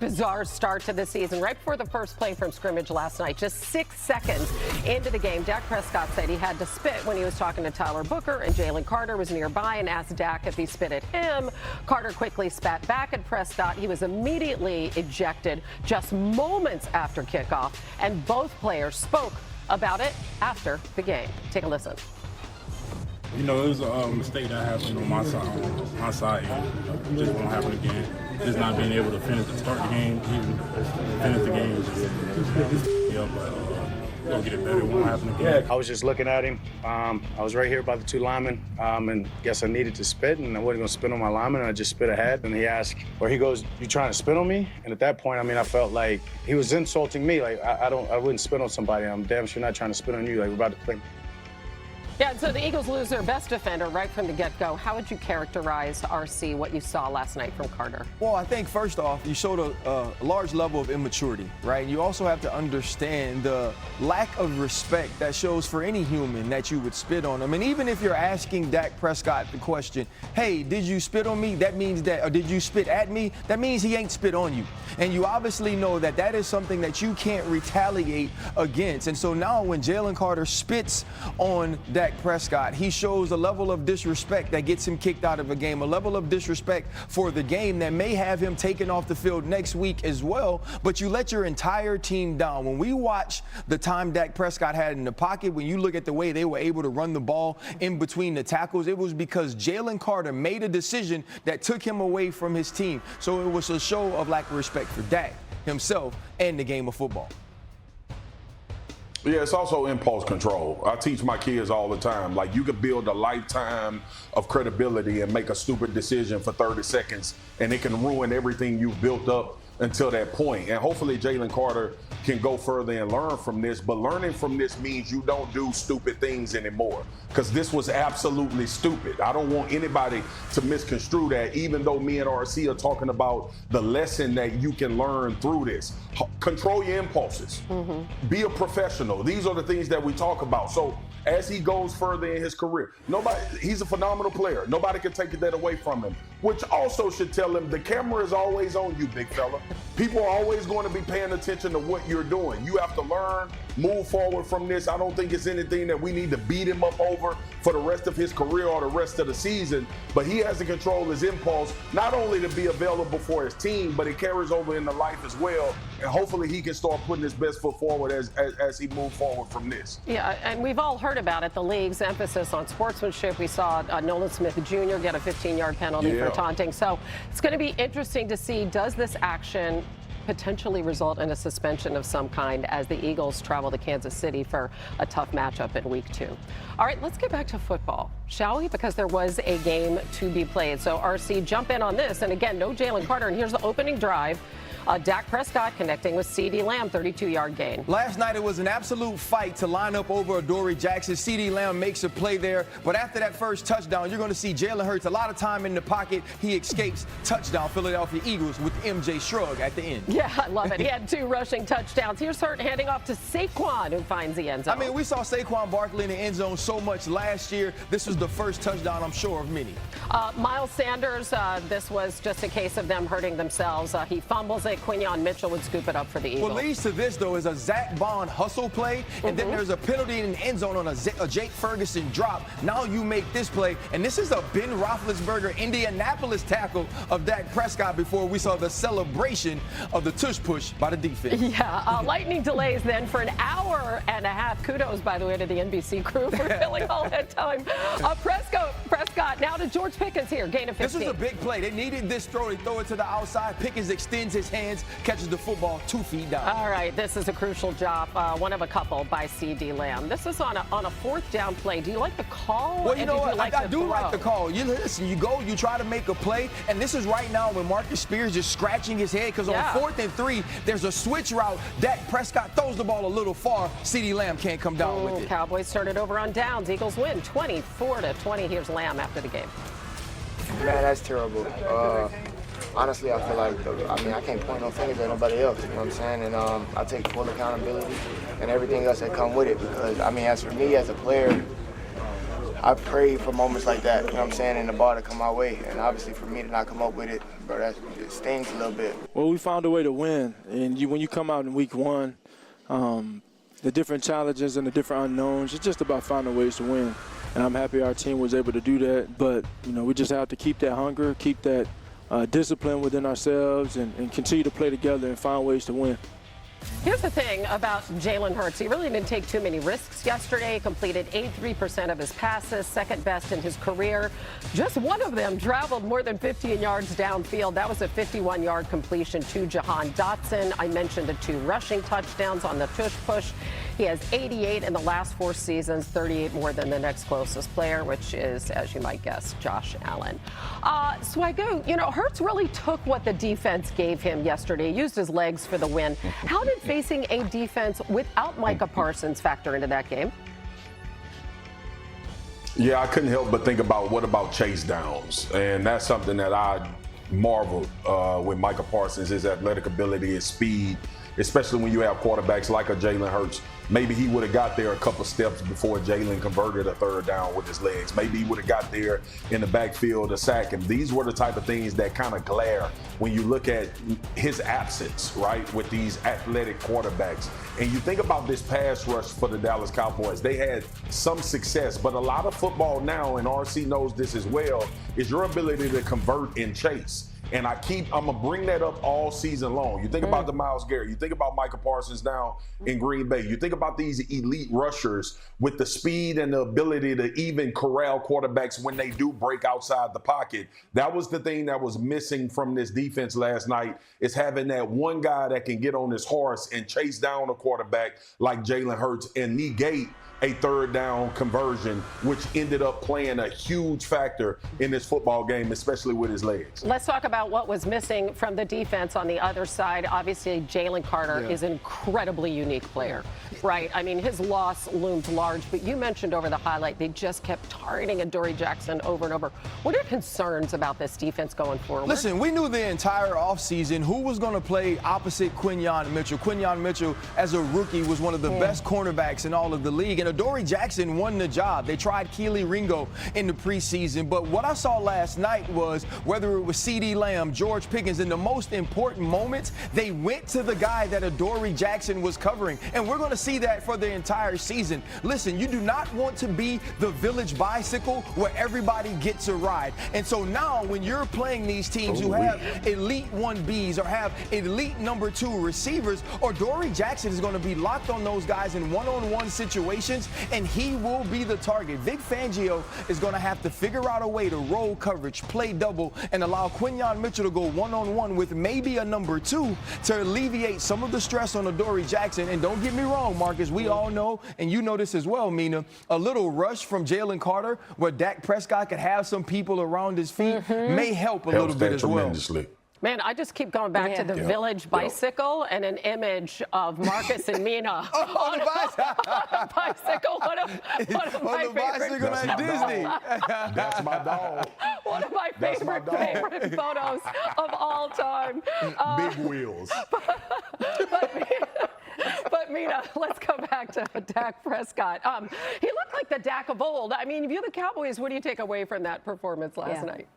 bizarre start to the season. Right before the first play from scrimmage last night, just 6 seconds into the game, Dak Prescott said he had to spit when he was talking to Tyler Booker, and Jalen Carter was nearby and asked Dak if he spit at him. Carter quickly spat back at Prescott. He was immediately ejected just moments after kickoff, and both players spoke about it after the game. Take a listen. You know, it was a mistake that happened on my side. It just won't happen again. Just not being able to start the game, even finish the game. But we'll get it better. It won't happen again. I was just looking at him. I was right here by the two linemen, and guess I needed to spit, and I wasn't going to spit on my lineman, and I just spit ahead. And he asked, or he goes, "You trying to spit on me?" And at that point, I mean, I felt like he was insulting me. Like I wouldn't spit on somebody. I'm damn sure not trying to spit on you. Like we're about to play. Yeah, so the Eagles lose their best defender right from the get-go. How would you characterize, RC, what you saw last night from Carter? Well, I think first off, you showed a large level of immaturity, right? You also have to understand the lack of respect that shows for any human that you would spit on them. And even if you're asking Dak Prescott the question, hey, did you spit on me? That means that, or did you spit at me? That means he ain't spit on you. And you obviously know that that is something that you can't retaliate against. And so now when Jalen Carter spits on Dak Prescott, he shows a level of disrespect that gets him kicked out of a game, a level of disrespect for the game that may have him taken off the field next week as well, but you let your entire team down. When we watch the time Dak Prescott had in the pocket, when you look at the way they were able to run the ball in between the tackles, it was because Jalen Carter made a decision that took him away from his team. So it was a show of lack of respect for Dak himself and the game of football. Yeah, it's also impulse control. I teach my kids all the time, like you could build a lifetime of credibility and make a stupid decision for 30 seconds, and it can ruin everything you've built up until that point. And hopefully Jalen Carter can go further and learn from this, but learning from this means you don't do stupid things anymore, because this was absolutely stupid. I don't want anybody to misconstrue that, even though me and RC are talking about the lesson that you can learn through this. Control your impulses. Be a professional. These are the things that we talk about. So as he goes further in his career, he's a phenomenal player. Nobody can take that away from him, which also should tell him the camera is always on you, big fella. People are always going to be paying attention to what you're doing. You have to learn, move forward from this. I don't think it's anything that we need to beat him up over for the rest of his career or the rest of the season, but he has to control his impulse, not only to be available for his team, but it carries over into life as well. And hopefully he can start putting his best foot forward as he moves forward from this. Yeah, and we've all heard about it, the league's emphasis on sportsmanship. We saw Nolan Smith Jr. get a 15-yard penalty for taunting. So it's going to be interesting to see, does this action potentially result in a suspension of some kind as the Eagles travel to Kansas City for a tough matchup in week 2. All right, let's get back to football, shall we? Because there was a game to be played. So, RC, jump in on this. And again, no Jalen Carter. And here's the opening drive. Dak Prescott connecting with CeeDee Lamb, 32-yard gain. Last night, it was an absolute fight to line up over Adoree Jackson. CeeDee Lamb makes a play there. But after that first touchdown, you're going to see Jalen Hurts a lot of time in the pocket. He escapes. Touchdown, Philadelphia Eagles with MJ shrug at the end. Yeah, I love it. He had 2 rushing touchdowns. Here's Hurt handing off to Saquon, who finds the end zone. I mean, we saw Saquon Barkley in the end zone so much last year. This was the first touchdown, I'm sure, of many. Miles Sanders, this was just a case of them hurting themselves. He fumbles it. Quinyon Mitchell would scoop it up for the Eagles. What leads to this, though, is a Zach Bond hustle play, and then there's a penalty in the end zone on a Jake Ferguson drop. Now you make this play, and this is a Ben Roethlisberger Indianapolis tackle of Dak Prescott before we saw the celebration of the tush push by the defense. Yeah, lightning delays then for an hour and a half. Kudos, by the way, to the NBC crew for filling all that time. Prescott now to George Pickens here, gain of 15. This was a big play. They needed this throw. They throw it to the outside. Pickens extends his hands, catches the football 2 feet down. All right, this is a crucial job, one of a couple by CeeDee Lamb. This is on a 4th down play. Do you like the call? Well, you know what? I do like the call. You listen, you go, you try to make a play, and this is right now when Marcus Spears is scratching his head because on 4th and 3, there's a switch route. Dak Prescott throws the ball a little far. CeeDee Lamb can't come down with it. Cowboys started over on downs. Eagles win 24-20. Here's Lamb after the game. Man, that's terrible. Honestly, I feel like, I can't point no fingers at nobody else, you know what I'm saying? And I take full accountability and everything else that come with it because, as for me as a player, I prayed for moments like that, you know what I'm saying, and the ball to come my way. And obviously for me to not come up with it, bro, it stings a little bit. Well, we found a way to win. And when you come out in week one, the different challenges and the different unknowns, it's just about finding ways to win. And I'm happy our team was able to do that. But, we just have to keep that hunger, keep that discipline within ourselves, and continue to play together and find ways to win. Here's the thing about Jalen Hurts. He really didn't take too many risks yesterday. Completed 83% of his passes, second best in his career. Just one of them traveled more than 15 yards downfield. That was a 51-yard completion to Jahan Dotson. I mentioned the 2 rushing touchdowns on the tush push. He has 88 in the last 4 seasons, 38 more than the next closest player, which is, as you might guess, Josh Allen. Swagoo, Hurts really took what the defense gave him yesterday, used his legs for the win. How did facing a defense without Micah Parsons factor into that game? Yeah, I couldn't help but think about what about chase downs, and that's something that I marveled with Micah Parsons, his athletic ability, his speed, especially when you have quarterbacks like a Jalen Hurts. Maybe he would have got there a couple steps before Jalen converted a third down with his legs. Maybe he would have got there in the backfield to sack him. These were the type of things that kind of glare when you look at his absence, right, with these athletic quarterbacks. And you think about this pass rush for the Dallas Cowboys. They had some success, but a lot of football now, and RC knows this as well, is your ability to convert and chase. And I'm going to bring that up all season long. You think about the Myles Garrett. You think about Micah Parsons now in Green Bay. You think about these elite rushers with the speed and the ability to even corral quarterbacks when they do break outside the pocket. That was the thing that was missing from this defense last night, is having that one guy that can get on his horse and chase down a quarterback like Jalen Hurts and negate a third down conversion, which ended up playing a huge factor in this football game, especially with his legs. Let's talk about what was missing from the defense on the other side. Obviously, Jalen Carter is an incredibly unique player, right? I mean, his loss loomed large, but you mentioned over the highlight, they just kept targeting Adoree Jackson over and over. What are your concerns about this defense going forward? Listen, we knew the entire offseason who was going to play opposite Quinyon Mitchell. Quinyon Mitchell, as a rookie, was one of the best cornerbacks in all of the league. And Adoree Jackson won the job. They tried Keely Ringo in the preseason, but what I saw last night was, whether it was CeeDee Lamb, George Pickens, in the most important moments, they went to the guy that Adoree Jackson was covering, and we're going to see that for the entire season. Listen, you do not want to be the village bicycle where everybody gets a ride. And so now when you're playing these teams who have elite 1Bs or have elite number 2 receivers, Adoree Jackson is going to be locked on those guys in one-on-one situations, and he will be the target. Vic Fangio is going to have to figure out a way to roll coverage, play double, and allow Quinyon Mitchell to go one-on-one with maybe a number 2 to alleviate some of the stress on Adoree Jackson. And don't get me wrong, Marcus, we all know, and you know this as well, Mina, a little rush from Jalen Carter where Dak Prescott could have some people around his feet may help a little bit as well. Tremendously. Man, I just keep going back to the village bicycle and an image of Marcus and Mina on a bicycle. One of my favorite. At Disney. That's my dog. One of my favorite photos of all time. Big wheels. But Mina, let's go back to Dak Prescott. He looked like the Dak of old. I mean, if you're the Cowboys, what do you take away from that performance last night?